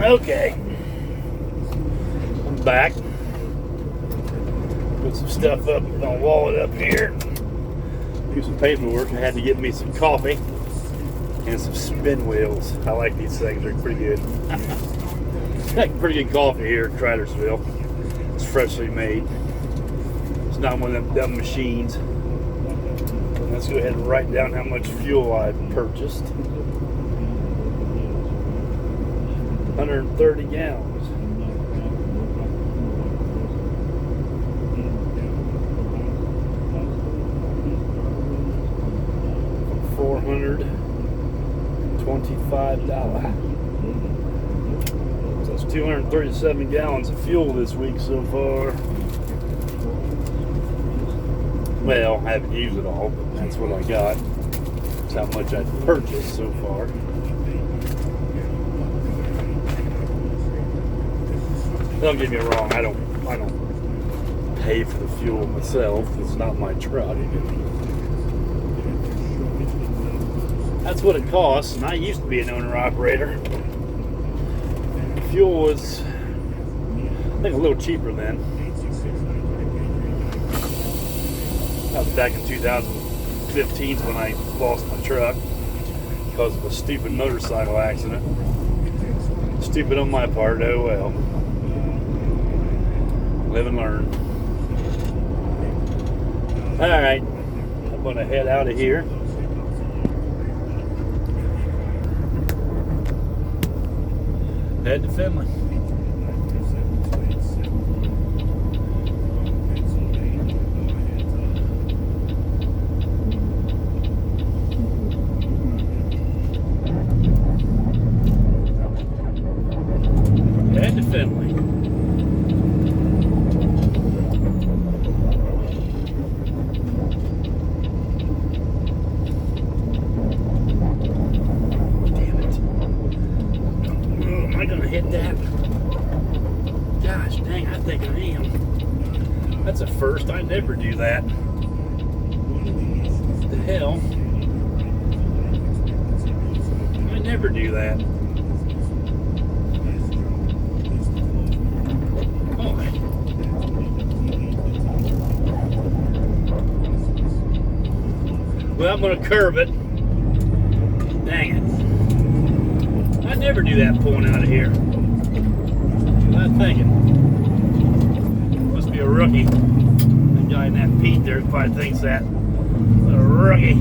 Okay, I'm back. Put some stuff up, gonna wall it up here. Do some paperwork. I had to get me some coffee and some spin wheels. I like these things, they're pretty good. Got pretty good coffee here at Cridersville. It's freshly made. It's not one of them dumb machines. Let's go ahead and write down how much fuel I purchased. 130 gallons. $425. So that's 237 gallons of fuel this week so far. Well, I haven't used it all, but that's what I got. That's how much I've purchased so far. Don't get me wrong, I don't pay for the fuel myself. It's not my truck. That's what it costs, and I used to be an owner-operator. Fuel was, I think, a little cheaper then. That was back in 2015 when I lost my truck because of a stupid motorcycle accident. Stupid on my part, oh well. Live and learn. Alright, I'm going to head out of here. Head to Finley. Head to Finley. Hit that. Gosh dang, I think I am. That's a first. I never do that. What the hell? I never do that. Oh. Well, I'm going to curve it. Dang it. I never do that pulling out of here. What am I thinking? Must be a rookie. The guy in that Pete there probably thinks that. What a rookie.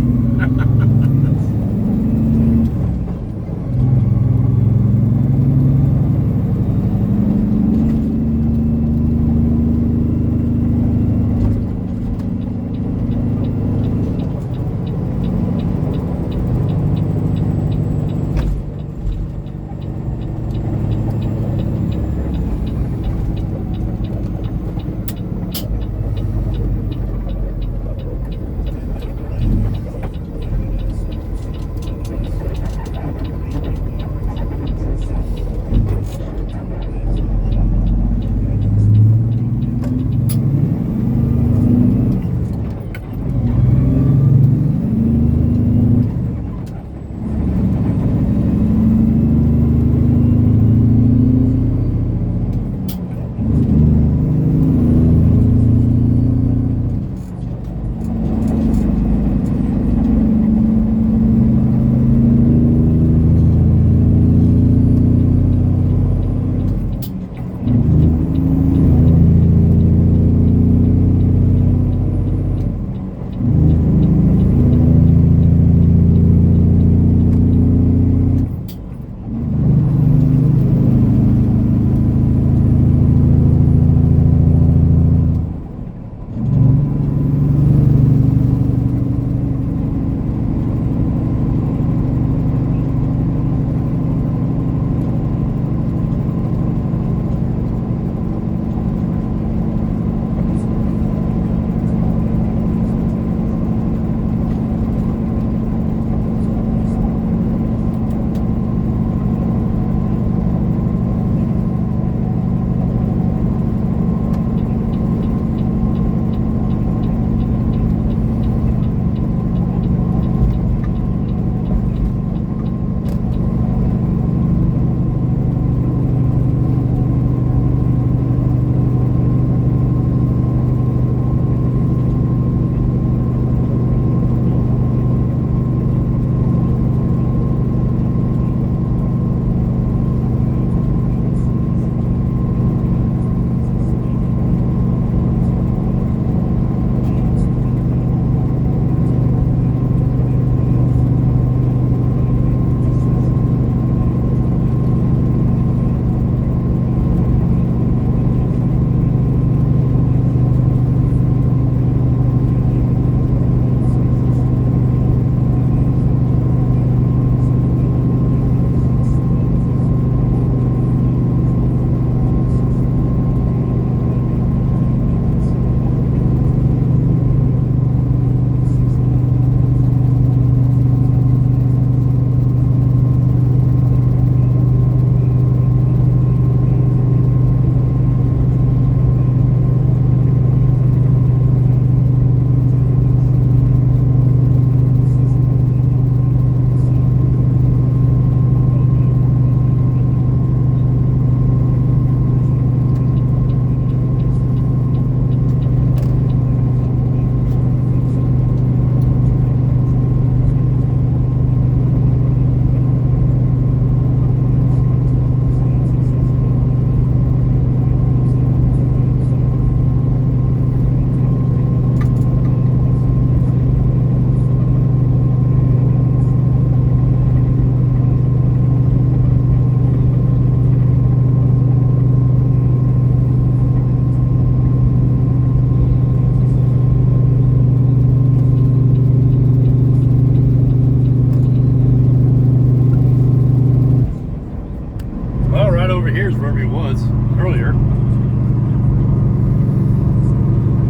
wherever he was earlier.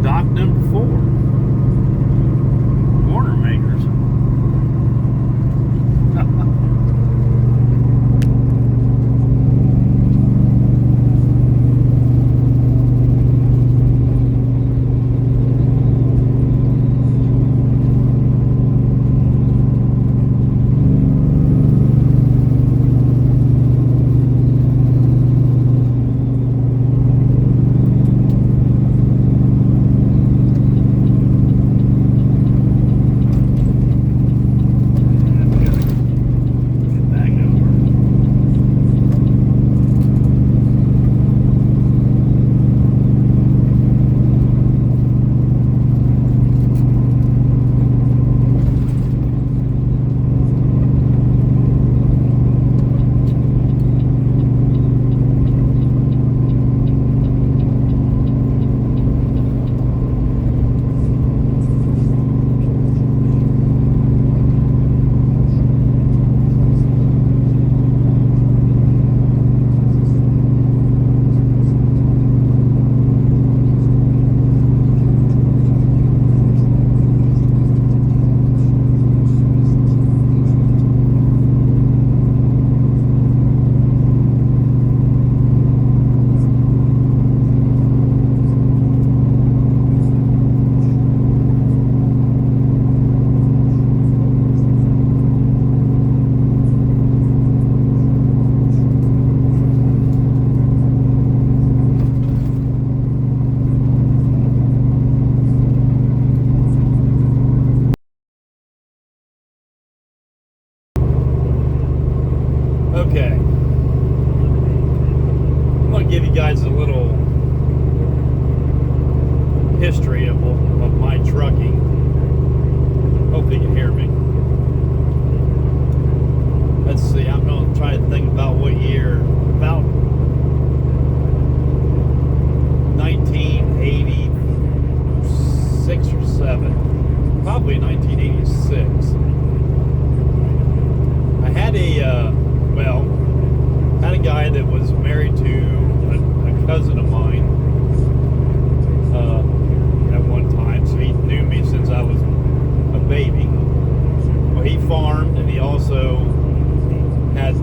Dock number 4. Warner Makers. Okay. I'm going to give you guys a little history of my trucking. Hopefully you can hear me. Let's see, I'm going to try to think about what year. About 1986 or 7. Probably 1986. I had had a guy that was married to a cousin of mine at one time, so he knew me since I was a baby. Well, he farmed, and he also had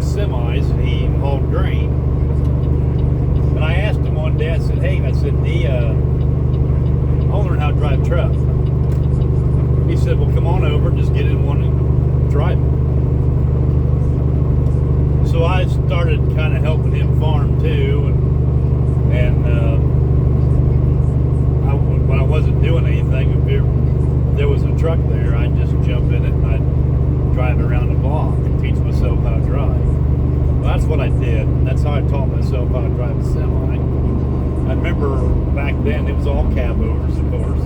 semis, and he hauled grain. And I asked him one day, I said, hey, I said, I want to learn how to drive a truck. He said, well, come on over, just get in one and drive it. So I started kind of helping him farm too, and when I wasn't doing anything, if there was a truck there, I'd just jump in it and I'd drive it around the block and teach myself how to drive. Well, that's what I did. That's how I taught myself how to drive a semi. I remember back then it was all cab overs, of course.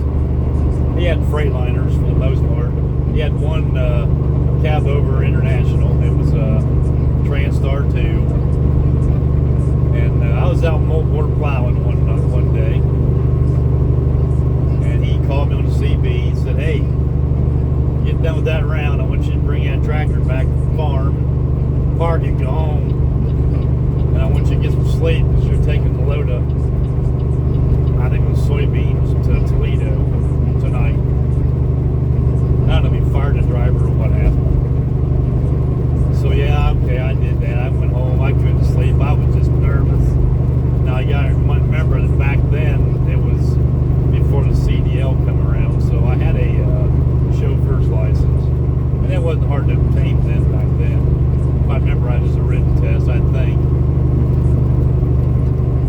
He had Freightliners for the most part. He had one cab over International. It was Transtar 2, and I was out moldboard plowing one day, and he called me on the CB. He said, hey, get done with that round, I want you to bring that tractor back to the farm, park it, go home, and I want you to get some sleep because you're taking the load up, I think it was soybeans, to Toledo tonight. I don't know if he fired the driver or what happened. So yeah, okay, I did that. I went home. I couldn't sleep. I was just nervous. Now you gotta remember that back then it was before the CDL come around, so I had a chauffeur's license, and it wasn't hard to obtain then back then. If I memorized as a written test, I think.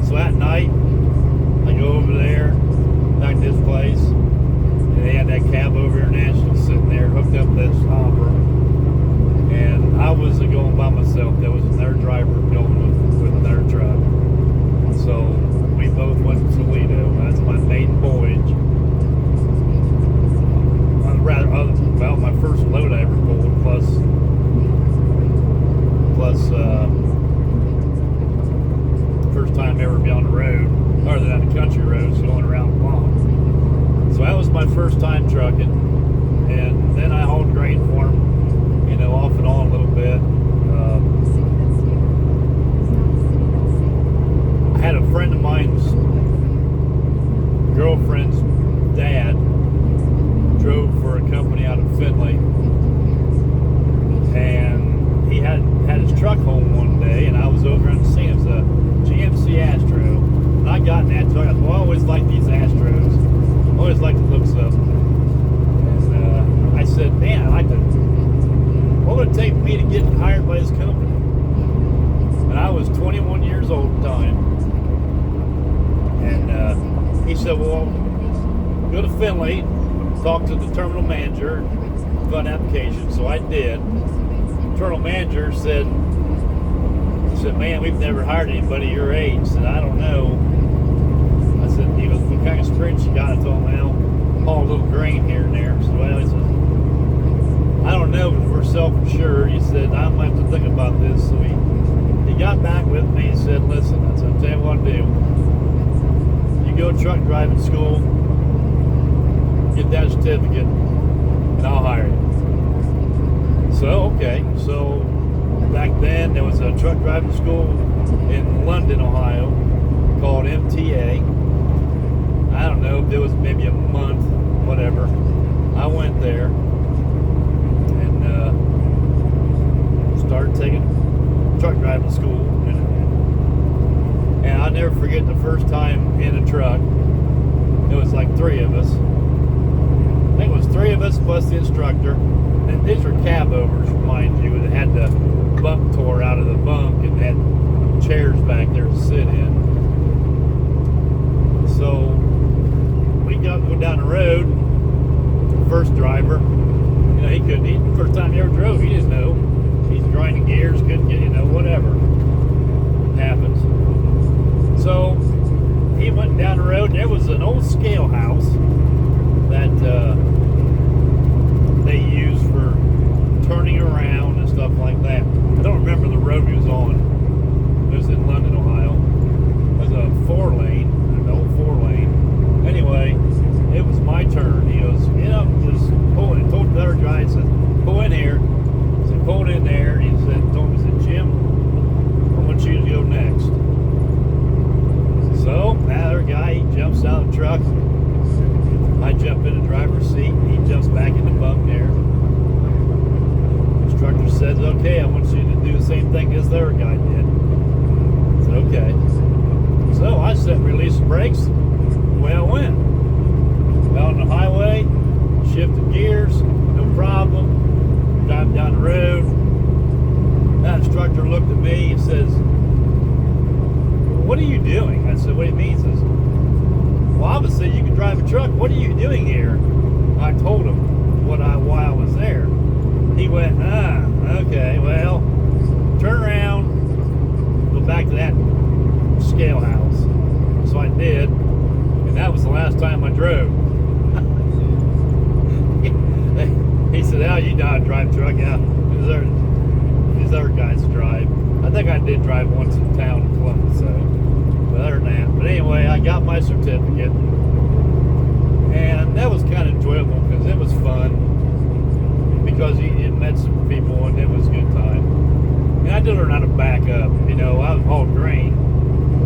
So at night, I go over there, back to this place, and they had that cab over International sitting there, hooked up this hopper. And I was going by myself. There was another driver going with another truck. So we both went to Toledo. That's my maiden voyage. My first load I ever pulled, plus first time ever be on the road, other than on the country roads, going around the block. So that was my first time trucking. And then I hauled grain for him. truck home one day, and I was over on the scene. It was a GMC Astro. And I got in that truck. I thought, well, I always liked these Astros. I always liked the looks of them. And I said, man, I like to. What would it take for me to get hired by this company? And I was 21 years old at the time. And he said, well, go to Finley, talk to the terminal manager, fill an application. So I did. The terminal manager said, man, we've never hired anybody your age. I said, I don't know. I said, he goes, what kind of experience you got? I told him, well, haul a little grain here and there. So well, he said, I don't know, but we're self-insured. He said, I might have to think about this. So he got back with me and said, listen, I said, I'll tell you what to do. You go to truck driving school, get that certificate, and I'll hire you. So, okay. So, back then, there was a truck driving school in London, Ohio, called MTA. I don't know if it was maybe a month, whatever. I went there and started taking truck driving school. And I'll never forget the first time in a truck. It was like 3 of us. I think it was 3 of us plus the instructor. And these were cab overs, mind you, that had the bunk tore out of the bunk and had chairs back there to sit in. So we go down the road. The first driver, he couldn't. The first time he ever drove, he didn't know. He's grinding gears, couldn't get, whatever. It happens. So he went down the road. There was an old scale house that they used for turning around and stuff like that. I don't remember the road he was on. It was in London, Ohio. It was a 4-lane, an old 4-lane. Anyway, it was my turn. He goes, just pull it. He told the other guy, he said, pull in here. He said, pull it in there. He told me, Jim, I want you to go next. So, that other guy, he jumps out of the truck. I jump in the driver's seat. He jumps back in the bunk there. The instructor says, okay, I want you to do the same thing as the other guy did. I said, okay. So I set release the brakes. Away I went. Out on the highway, shifted gears, no problem. Driving down the road. That instructor looked at me and says, what are you doing? I said, what do you mean? He says, well, obviously you can drive a truck. What are you doing here? I told him why I was there. He went, okay, well, turn around, go back to that scale house. So I did, and that was the last time I drove. He said, you know how to drive a truck? Yeah, these other guys drive. I think I did drive once in town in Columbus, so. But other than that. But anyway, I got my certificate. And that was kind of enjoyable because it was fun. Because you met some people and it was a good time. And I did learn how to back up. I was hauling grain.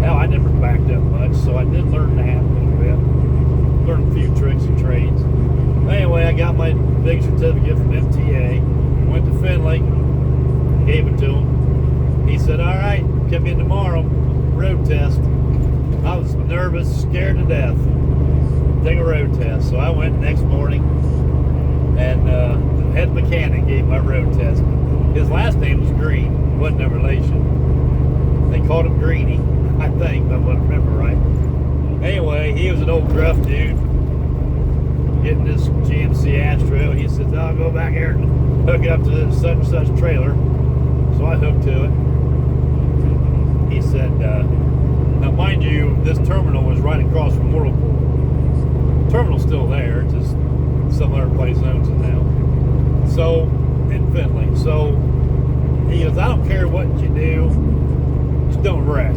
Hell, I never backed up much, so I did learn that a little bit. Learned a few tricks and trades. Anyway, I got my big certificate from MTA. Went to Finley. Gave it to him. He said, all right, come in tomorrow. Road test. I was nervous, scared to death. Take a road test. So I went next morning, and the head mechanic gave my road test. His last name was Green. Wasn't a relation. They called him Greenie, I think, if I remember right. Anyway, he was an old gruff dude getting this GMC Astro. He said, I'll go back here and hook it up to this such and such trailer. So I hooked to it. He said, now mind you, this terminal was right across from Whirlpool. The terminal's still there, it's just some other place owns it now. So, in Finley. So, he goes, I don't care what you do, just don't wreck.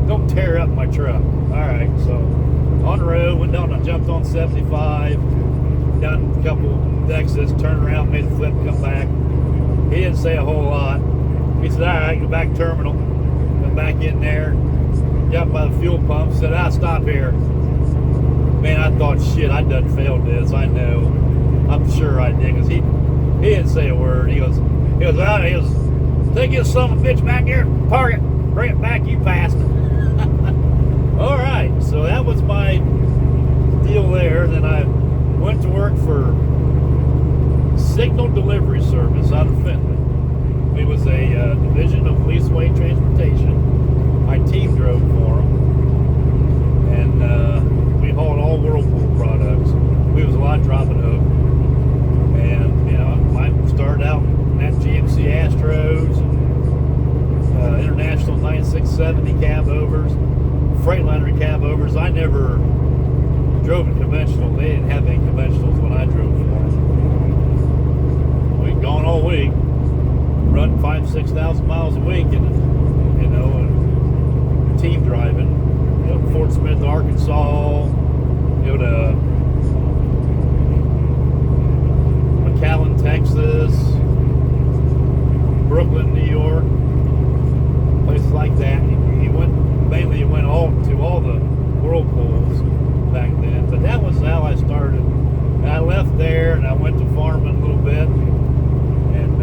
Don't tear up my truck. Alright, so, on the road, went down, I jumped on 75, down a couple exits, turned around, made a flip, come back. He didn't say a whole lot. He said, alright, go back terminal. Went back in there, got by the fuel pump, said, stop here. Man, I thought, shit, I done failed this, I know. I'm sure I did, because he didn't say a word. He goes, Take your son of a bitch back here, park it, bring it back, you passed it. Alright, so that was my deal there. Then I went to work for Signal Delivery Service out of Findlay. It was a division of Leaseway Transportation. My team drove for them. And we hauled all Whirlpool products. We was a lot dropping hook. And, you know, I started out at GMC Astros, International 9670 cab overs, Freightliner cab overs. I never drove a conventional. They didn't have any conventionals when I drove for them. We'd gone all week, run 5,000-6,000 miles a week, and you know, and team driving. You know, Fort Smith, Arkansas. You know, to McAllen, Texas, Brooklyn, New York, places like that. He went all to all the Whirlpools back then. But that was how I started. And I left there and I went to farming a little bit, and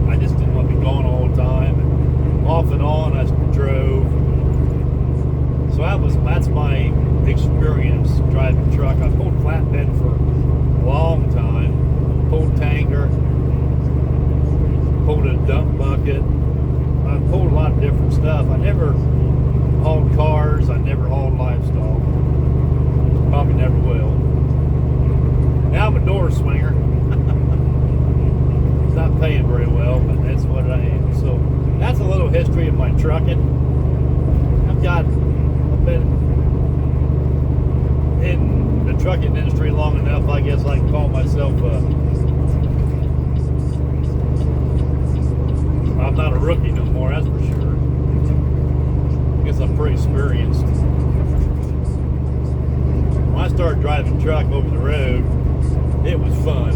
I just didn't want to be gone all the time. And off and on, I drove. So that's my experience driving truck. I pulled flatbed for a long time. Pulled tanker, pulled a dump bucket. I pulled a lot of different stuff. I never hauled cars. I never hauled livestock. Probably never will. Now I'm a door swinger. It's not paying very well, but that's what I am. So that's a little history of my trucking. I've been in the trucking industry long enough. I guess I can call myself I'm not a rookie no more, that's for sure. I guess I'm pretty experienced. When I started driving truck over the road, it was fun.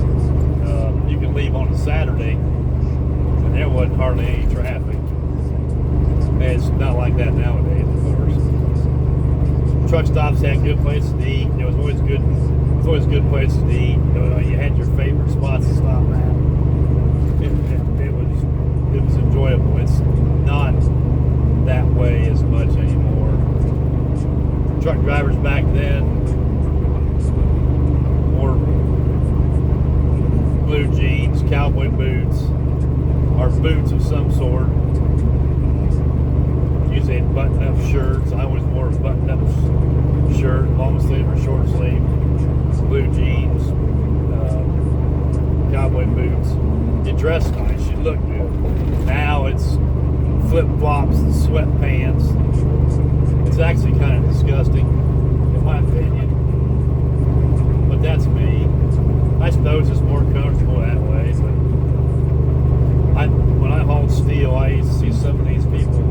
You could leave on a Saturday, and there wasn't hardly any traffic. And it's not like that nowadays, of course. Truck stops had good places to eat. It was always good. It was always good places to eat. You had your favorite spots to stop at. It was enjoyable. It's not that way as much anymore. Truck drivers back then wore blue jeans, cowboy boots, or boots of some sort. Usually button-up shirts. I always wore a button-up shirt, long sleeve or short sleeve, blue jeans, cowboy boots. You dress nice, you look good. Now it's flip-flops and sweatpants. It's actually kind of disgusting, in my opinion. But that's me. I suppose it's more comfortable that way. But when I hauled steel, I used to see some of these people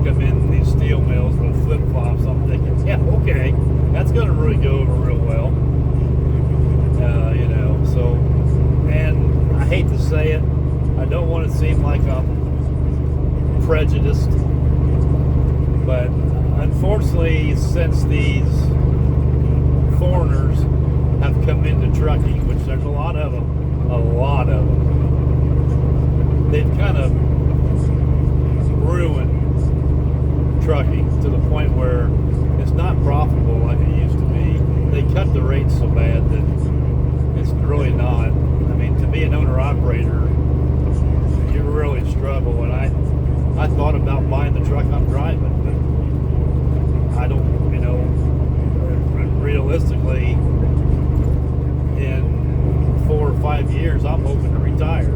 come in these steel mills with flip-flops. I'm thinking, yeah, okay, that's going to really go over real well. You know, so, and I hate to say it, I don't want to seem like I'm prejudiced, but unfortunately, since these foreigners have come into trucking, which there's a lot of them, they've kind of ruined trucking to the point where it's not profitable like it used to be. They cut the rates so bad that it's really not. I mean, to be an owner-operator, you really struggle. And I thought about buying the truck I'm driving, but I don't, you know, realistically, in 4 or 5 years, I'm hoping to retire.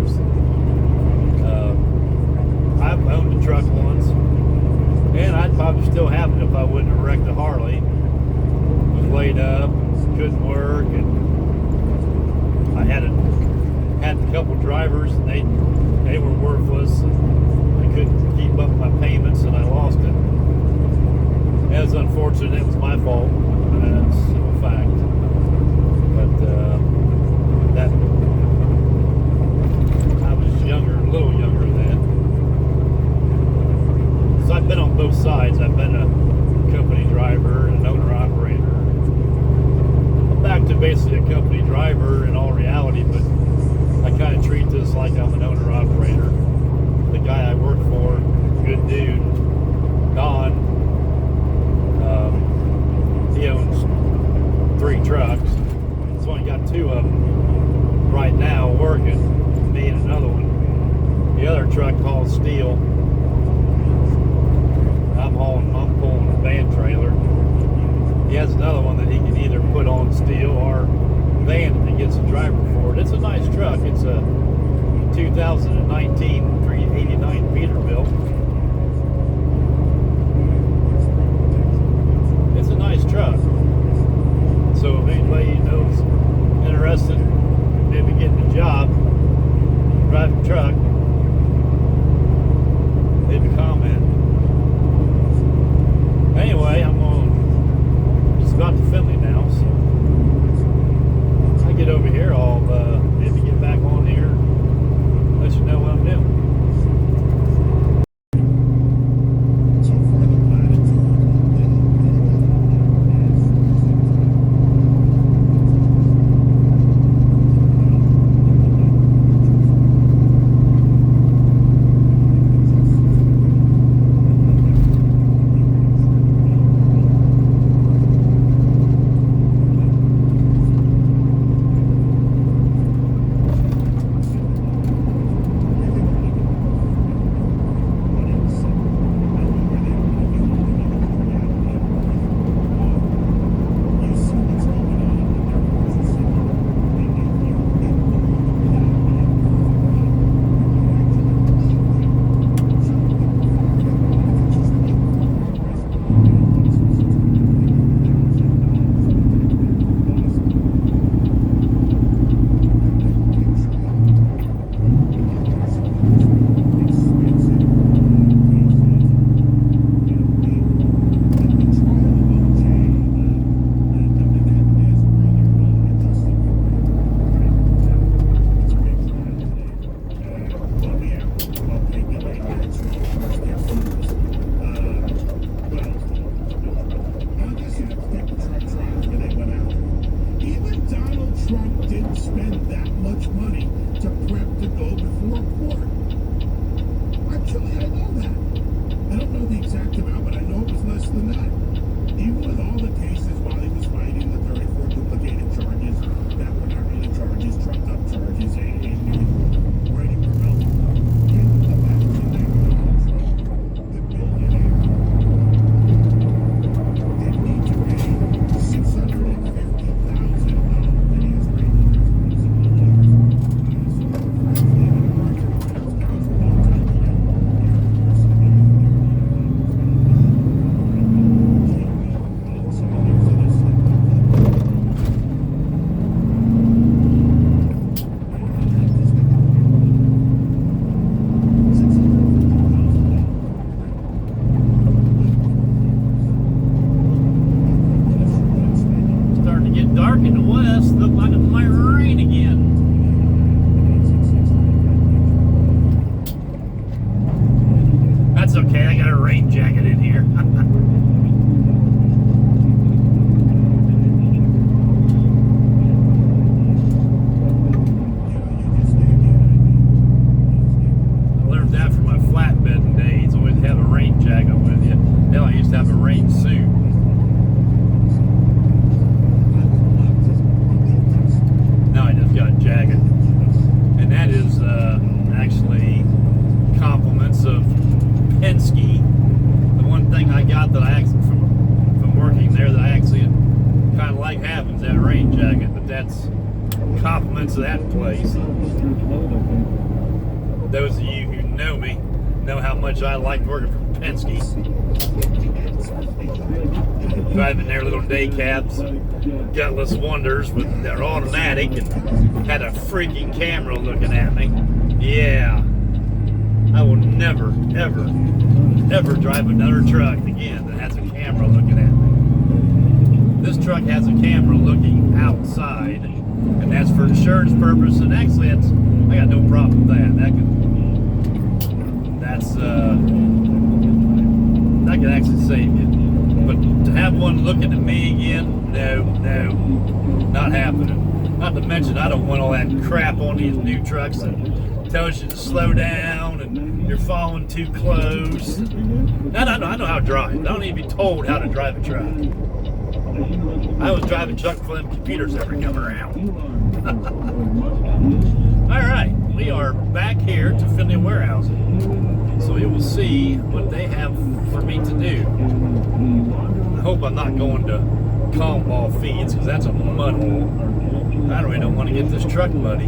I've owned a truck once, and I'd probably still have it if I wouldn't have wrecked a Harley. Was laid up, couldn't work, and I had a couple drivers, and they were worthless. And I couldn't keep up my payments, and I lost it. It was unfortunate. It was my fault. That's a fact. But that I was younger, a little younger then. So I've been on both sides. I've been a company driver and an owner-operator. I'm back to basically a company driver in all reality, but I kind of treat this like I'm an owner-operator. the guy I work for, good dude, Don, he owns 3 trucks. He's only got 2 of them right now working, me and another one. The other truck hauls steel. I'm pulling a van trailer. He has another one that he can either put on steel or van if he gets a driver for it. It's a nice truck. It's a 2019 389 Peterbilt. It's a nice truck. So if anybody knows interested in maybe getting a job driving a truck, leave a comment. Anyway, I'm just about to Finley now, so when I get over here, I'll maybe get back on here, let you know what I'm doing. Compliments of that place. Those of you who know me know how much I like working for Penske. Driving their little day cabs, gutless wonders with their automatic, and had a freaking camera looking at me. Yeah, I will never, ever, ever drive another truck again that has a camera looking at me. This truck has a camera looking outside, and that's for insurance purposes. And actually, I got no problem with that. That can actually save you. But to have one looking at me again, no, not happening. Not to mention, I don't want all that crap on these new trucks that tells you to slow down and you're following too close. I know how to drive. I don't need to be told how to drive a truck. I was driving truck before them computers ever come around. All right, we are back here to Findlay Warehousing. So we will see what they have for me to do. I hope I'm not going to Calm Ball Feeds because that's a mud hole. I really don't want to get this truck muddy,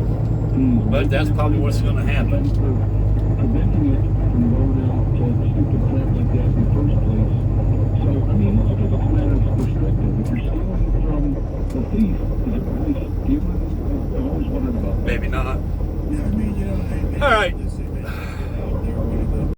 but that's probably what's going to happen. Maybe not. All right.